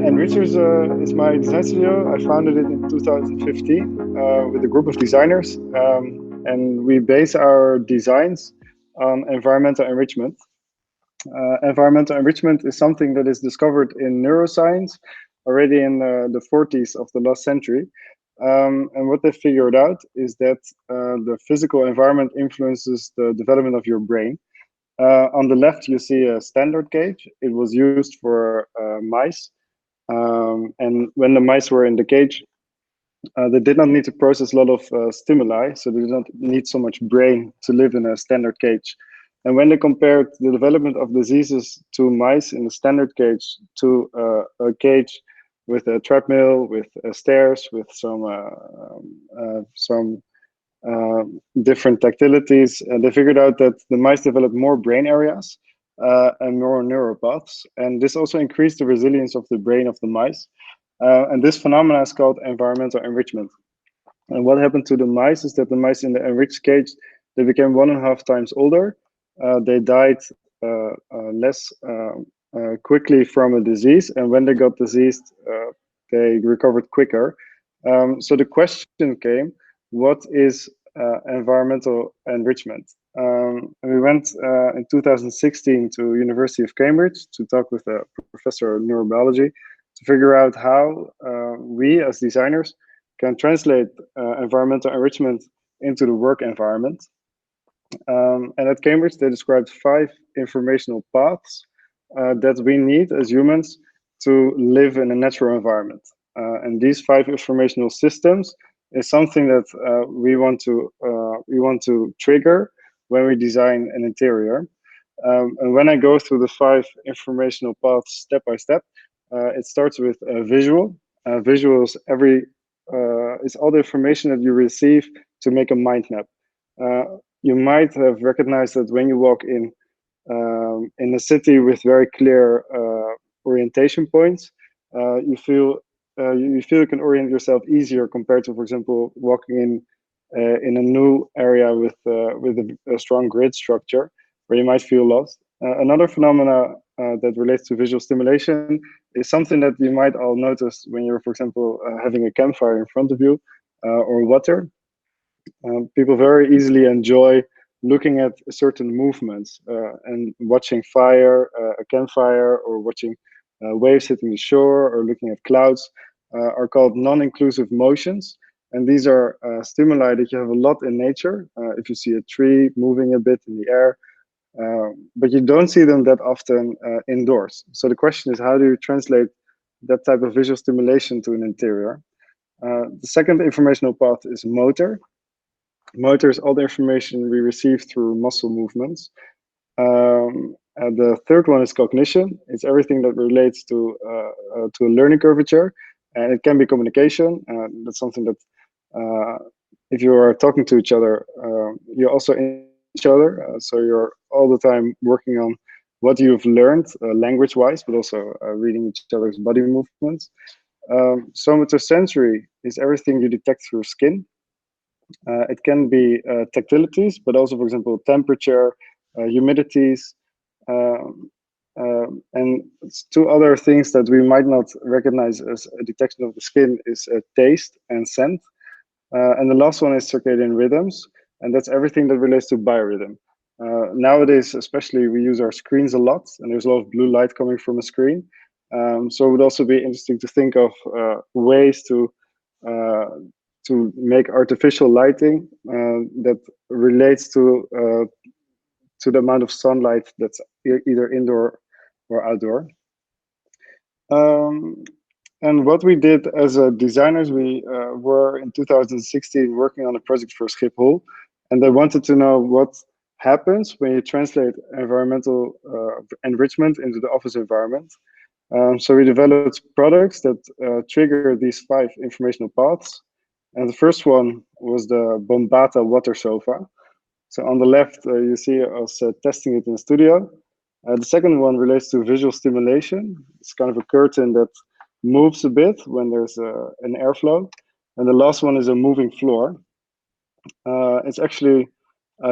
Enricher is my design studio. I founded it in 2015 with a group of designers, and we base our designs on environmental enrichment. Environmental enrichment is something that is discovered in neuroscience already in the 40s of the last century. And what they figured out is that the physical environment influences the development of your brain. On the left, you see a standard cage. It was used for mice. And when the mice were in the cage, they did not need to process a lot of stimuli, so they did not need so much brain to live in a standard cage. And when they compared the development of diseases to mice in a standard cage to a cage with a treadmill, with stairs, with some different tactilities, and they figured out that the mice developed more brain areas and more neural paths. And this also increased the resilience of the brain of the mice. And this phenomenon is called environmental enrichment. And what happened to the mice is that the mice in the enriched cage, they became 1.5 times older. They died less quickly from a disease. And when they got diseased, they recovered quicker. So the question came, what is environmental enrichment? And we went in 2016 to University of Cambridge to talk with a professor of neurobiology to figure out how we as designers can translate environmental enrichment into the work environment. And at Cambridge, they described 5 informational paths that we need as humans to live in a natural environment. And these 5 informational systems is something that we want to trigger when we design an interior. And when I go through the 5 informational paths step by step, it starts with a visual. Visual is all the information that you receive to make a mind map. You might have recognized that when you walk in a city with very clear orientation points, you feel you can orient yourself easier compared to, for example, walking in a new area with a strong grid structure, where you might feel lost. Another phenomena that relates to visual stimulation is something that you might all notice when you're, for example, having a campfire in front of you or water. People very easily enjoy looking at certain movements and watching fire, a campfire, or watching waves hitting the shore, or looking at clouds are called non-inclusive motions. And these are stimuli that you have a lot in nature. If you see a tree moving a bit in the air, but you don't see them that often indoors. So the question is, how do you translate that type of visual stimulation to an interior? The second informational path is motor. Motor is all the information we receive through muscle movements. And the third one is cognition. It's everything that relates to a learning curvature, and it can be communication. That's something that if you are talking to each other, you're also in each other. So you're all the time working on what you've learned language-wise, but also reading each other's body movements. Somatosensory is everything you detect through skin. It can be tactilities, but also, for example, temperature, humidities, and 2 other things that we might not recognize as a detection of the skin is taste and scent. And the last one is circadian rhythms, and that's everything that relates to biorhythm. Nowadays, especially, we use our screens a lot, and there's a lot of blue light coming from a screen. So it would also be interesting to think of ways to make artificial lighting that relates to the amount of sunlight that's either indoor or outdoor. And what we did as designers, we were in 2016 working on a project for Schiphol, and they wanted to know what happens when you translate environmental enrichment into the office environment. So we developed products that trigger these 5 informational paths. And the first one was the Bombata water sofa. So on the left, you see us testing it in the studio. The second one relates to visual stimulation. It's kind of a curtain that moves a bit when there's an airflow. And the last one is a moving floor. It's actually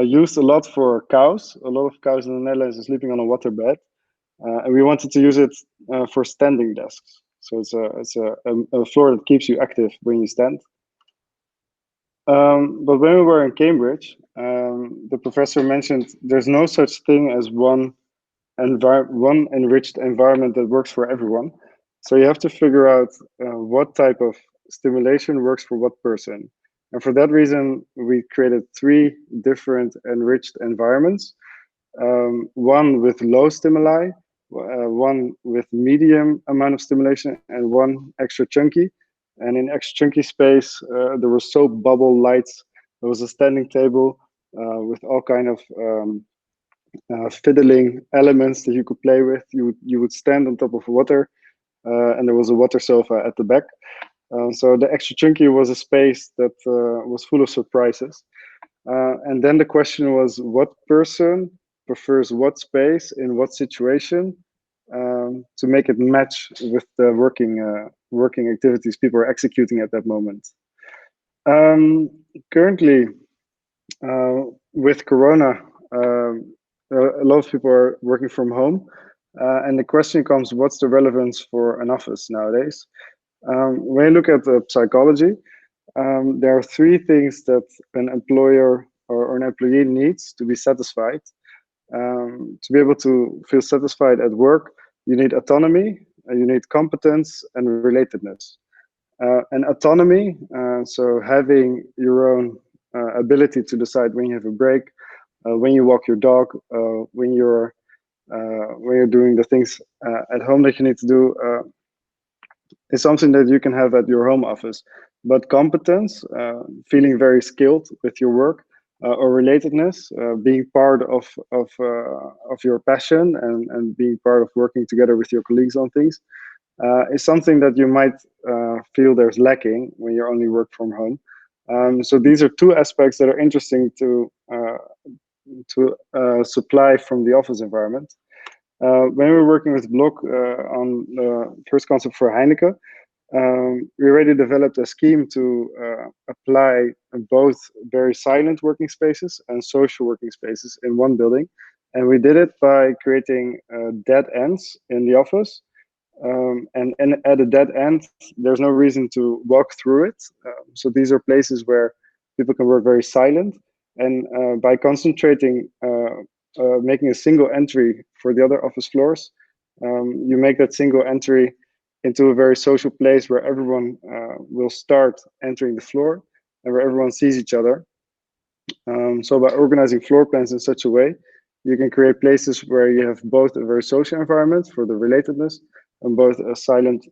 used a lot for cows. A lot of cows in the Netherlands are sleeping on a waterbed. And we wanted to use it for standing desks. So it's a floor that keeps you active when you stand. But when we were in Cambridge, the professor mentioned there's no such thing as one enriched environment that works for everyone. So you have to figure out what type of stimulation works for what person. And for that reason, we created 3 different enriched environments. One with low stimuli, one with medium amount of stimulation, and one extra chunky. And in extra chunky space, there were soap bubble lights. There was a standing table with all kind of fiddling elements that you could play with. You would stand on top of water, and there was a water sofa at the back. So the extra chunky was a space that was full of surprises. And then the question was, what person prefers what space in what situation, to make it match with the working activities people are executing at that moment. Currently, with Corona, a lot of people are working from home, and the question comes, what's the relevance for an office nowadays? When you look at the psychology, there are 3 things that an employer or an employee needs to be satisfied. To be able to feel satisfied at work, you need autonomy, you need competence, and relatedness. And autonomy, so having your own ability to decide when you have a break, when you walk your dog, when you're doing the things at home that you need to do, is something that you can have at your home office. But competence, feeling very skilled with your work, or relatedness, being part of your passion, and being part of working together with your colleagues on things, is something that you might feel there's lacking when you only work from home. So these are 2 aspects that are interesting to supply from the office environment. When we were working with Block on the first concept for Heineken, we already developed a scheme to apply both very silent working spaces and social working spaces in one building. And we did it by creating dead ends in the office. And at a dead end, there's no reason to walk through it. So these are places where people can work very silent. And by concentrating, making a single entry for the other office floors, you make that single entry into a very social place where everyone will start entering the floor and where everyone sees each other. So by organizing floor plans in such a way, you can create places where you have both a very social environment for the relatedness, and both a silent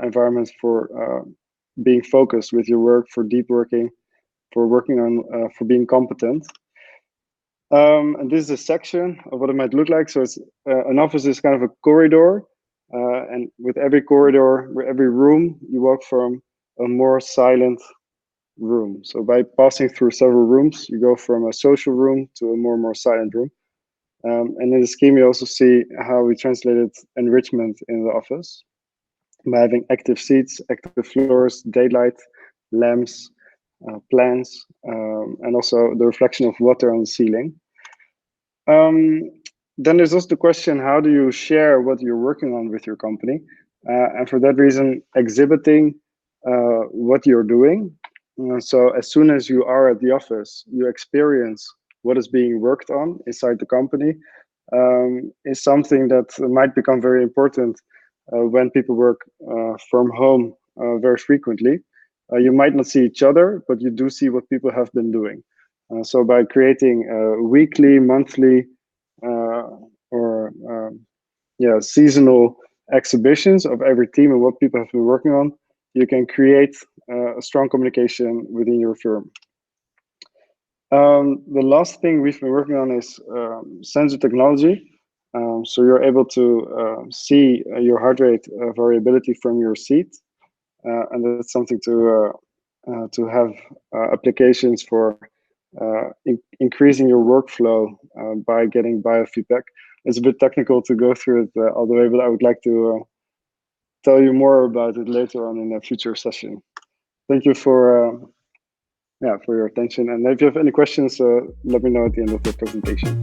environment for being focused with your work, for deep working, for working on, for being competent. And this is a section of what it might look like. So it's an office is kind of a corridor, and with every corridor, with every room, you walk from a more silent room. So by passing through several rooms, you go from a social room to a more silent room. And in the scheme, you also see how we translated enrichment in the office by having active seats, active floors, daylight, lamps, plants, and also the reflection of water on the ceiling. Then there's also the question, how do you share what you're working on with your company? And for that reason, exhibiting what you're doing. So as soon as you are at the office, you experience what is being worked on inside the company, is something that might become very important when people work from home very frequently. You might not see each other, but you do see what people have been doing. So by creating weekly, monthly, or seasonal exhibitions of every team and what people have been working on, you can create a strong communication within your firm. The last thing we've been working on is sensor technology. So you're able to see your heart rate variability from your seat, and that's something to have applications for increasing your workflow by getting biofeedback. It's a bit technical to go through it all the way, but I would like to tell you more about it later on in a future session. Thank you for your attention. And if you have any questions, let me know at the end of the presentation.